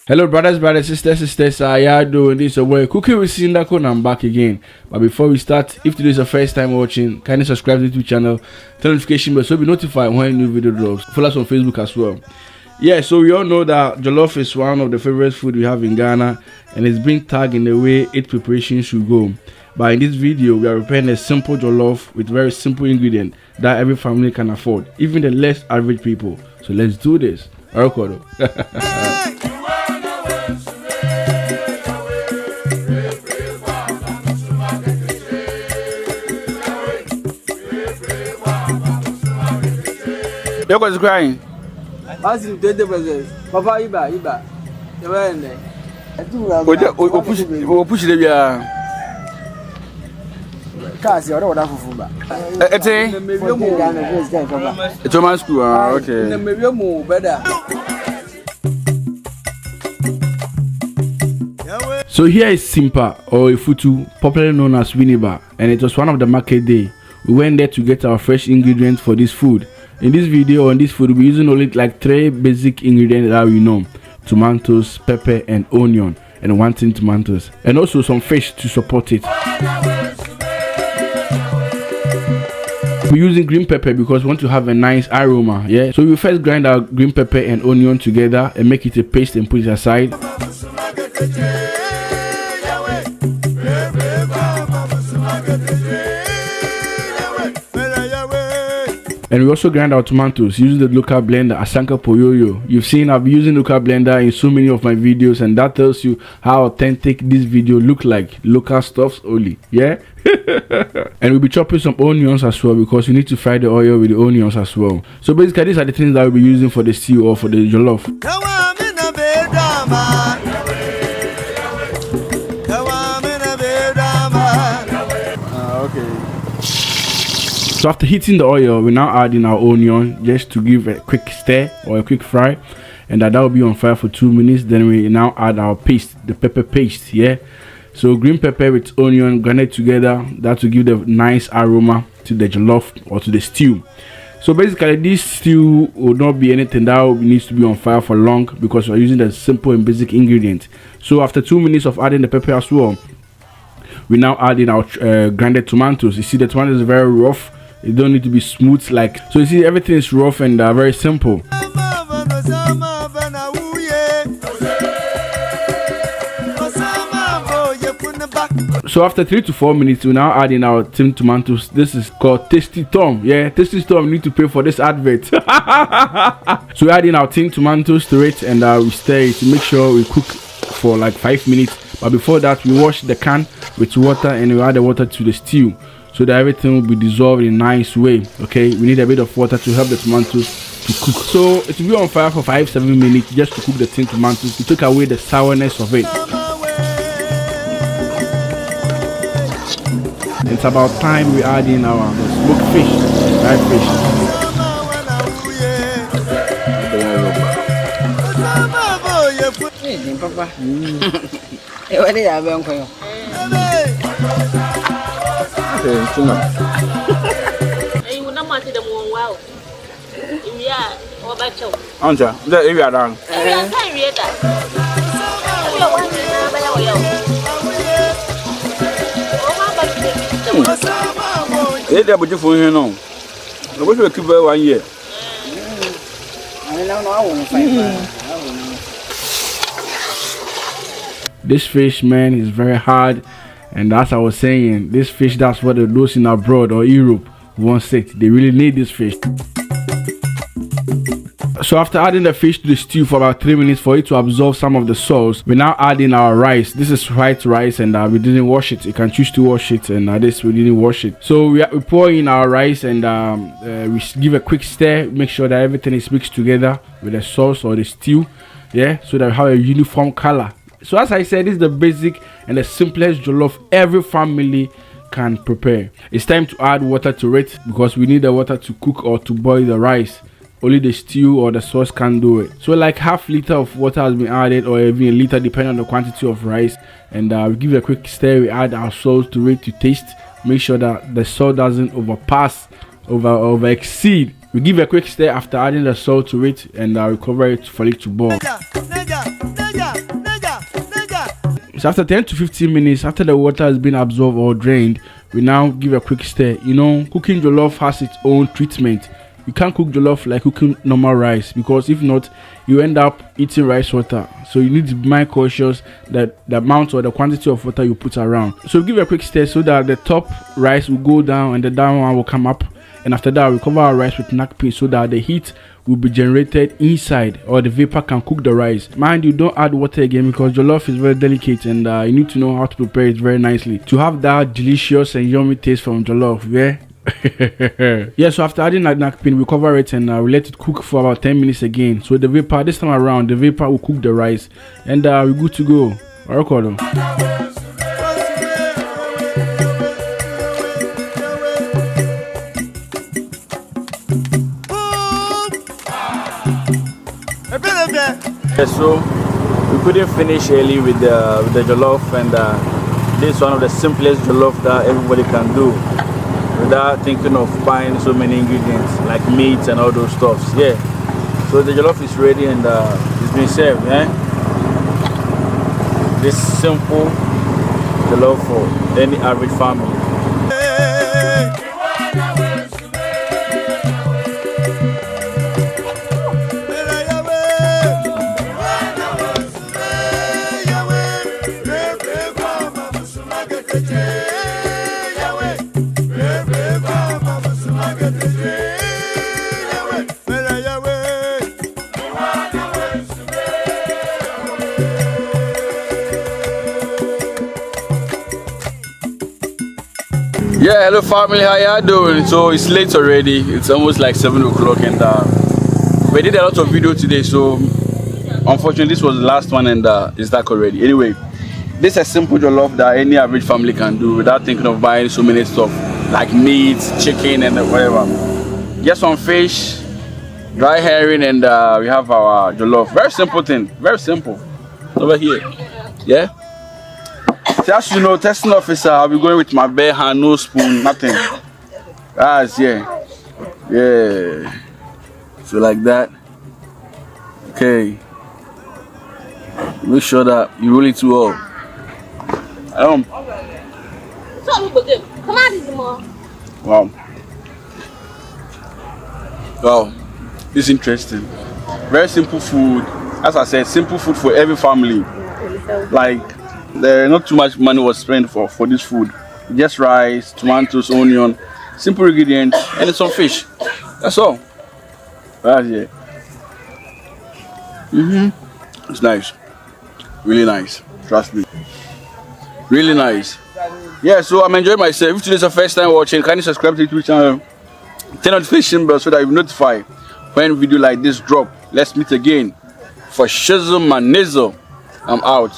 Hello brothers, sisters, how y'all doing? This is your boy Cooking with Sindaco and I'm back again. But before we start, if today is your first time watching, kindly subscribe to the YouTube channel, turn notification bell so you'll be notified when a new video drops. Follow us on Facebook as well. Yeah, so we all know that jollof is one of the favorite food we have in Ghana and it's been tagged in the way its preparation should go. But in this video, we are preparing a simple jollof with very simple ingredients that every family can afford, even the less average people. So let's do this. Arakodo. What's crying? As in 20%. Papa, Iba. You were in there. Push the Kasi ora oda fufuba. Ete? It's a school, okay. So here is Simpa or Ifutu, popularly known as Winneba, and it was one of the market day. We went there to get our fresh ingredients for this food. In this video on this food, we'll be using only like 3 basic ingredients that we know: tomatoes, pepper, and onion, and 1 tin tomatoes, and also some fish to support it. We're using green pepper because we want to have a nice aroma. Yeah, so we first grind our green pepper and onion together and make it a paste and put it aside. And we also grind our tomatoes using the local blender Asanka Poyoyo. You've seen I've been using local blender in so many of my videos, and that tells you how authentic this video look like. Local stuffs only, yeah. And we'll be chopping some onions as well because you need to fry the oil with the onions as well. So basically these are the things that we'll be using for the stew or for the jollof. So after heating the oil, we now add in our onion just to give a quick stir or a quick fry, and that will be on fire for 2 minutes. Then we now add our paste, the pepper paste, yeah. So green pepper with onion grinded together, that will give the nice aroma to the jollof or to the stew. So basically this stew will not be anything that needs to be on fire for long because we're using the simple and basic ingredients. So after 2 minutes of adding the pepper as well, we now add in our grinded tomatoes. You see the tomatoes is very rough. It don't need to be smooth like, so you see everything is rough and very simple. So after 3 to 4 minutes, we now add in our tin tomatoes. This is called Tasty Tom. Yeah, Tasty Tom, we need to pay for this advert. So we add in our tin tomatoes to it and we stir it to make sure we cook for like 5 minutes. But before that, we wash the can with water and we add the water to the stew, so that everything will be dissolved in a nice way. Okay, we need a bit of water to help the tomatoes to cook. So it will be on fire for 5-7 minutes just to cook the tin tomatoes to take away the sourness of it. It's about time we add in our smoked fish, fried fish. Anja, the area down. They're beautiful here now. I wish we could buy 1 year. This fish, man, is very hard, and as I was saying, this fish, that's what those in abroad or Europe want it. They really need this fish. So after adding the fish to the stew for about 3 minutes for it to absorb some of the sauce, we now add in our rice. This is white rice and we didn't wash it. You can choose to wash it, and this we didn't wash it. So we pour in our rice and we give a quick stir, make sure that everything is mixed together with the sauce or the stew, yeah, so that we have a uniform color. So as I said, this is the basic and the simplest jollof every family can prepare. It's time to add water to it because we need the water to cook or to boil the rice. Only the stew or the sauce can do it. So like half liter of water has been added, or even a liter depending on the quantity of rice, and we give it a quick stir. We add our salt to it to taste. Make sure that the salt doesn't over exceed. We give a quick stir after adding the salt to it, and we cover it for it to boil. So after 10 to 15 minutes, after the water has been absorbed or drained, we now give a quick stir. You know, cooking jollof has its own treatment. You can't cook jollof like cooking normal rice, because if not, you end up eating rice water. So you need to be more cautious that the amount or the quantity of water you put around. So give a quick stir so that the top rice will go down and the down one will come up. And after that, we cover our rice with napkin so that the heat will be generated inside, or the vapor can cook the rice. Mind you, don't add water again, because jollof is very delicate and you need to know how to prepare it very nicely to have that delicious and yummy taste from jollof. Yeah. Yeah, so after adding that napkin, we cover it and we let it cook for about 10 minutes again. So the vapor, this time around, the vapor will cook the rice and we're good to go. I record them. Yeah, so we couldn't finish early with the jollof, and this is one of the simplest jollof that everybody can do without thinking of buying so many ingredients like meat and all those stuffs. Yeah, so the jollof is ready and it's been served. Yeah, this simple jollof for any average family. Yeah, hello family, how y'all doing? So it's late already, it's almost like 7 o'clock, and we did a lot of video today, so unfortunately this was the last one, and it's dark already. Anyway, this is a simple jollof that any average family can do without thinking of buying so many stuff like meat, chicken and whatever. Just some fish, dry herring, and we have our jollof. Very simple thing, very simple. Over here, yeah. So as you know, testing officer, I'll be going with my bare hand, no spoon, nothing. Yeah. So like that. Okay. Make sure that you roll it well. Wow. Wow. This is interesting. Very simple food. As I said, simple food for every family. Like, there not too much money was spent for this food. Just rice, tomatoes, onion, simple ingredients, and some fish. That's all. Right here. It's nice. Really nice. Trust me. Really nice. Yeah, so I'm enjoying myself. If today's the first time watching, kindly subscribe to the YouTube channel. Turn on the notification bell so that you'll be notified when video like this drop. Let's meet again. For Shizzle Manizzle, I'm out.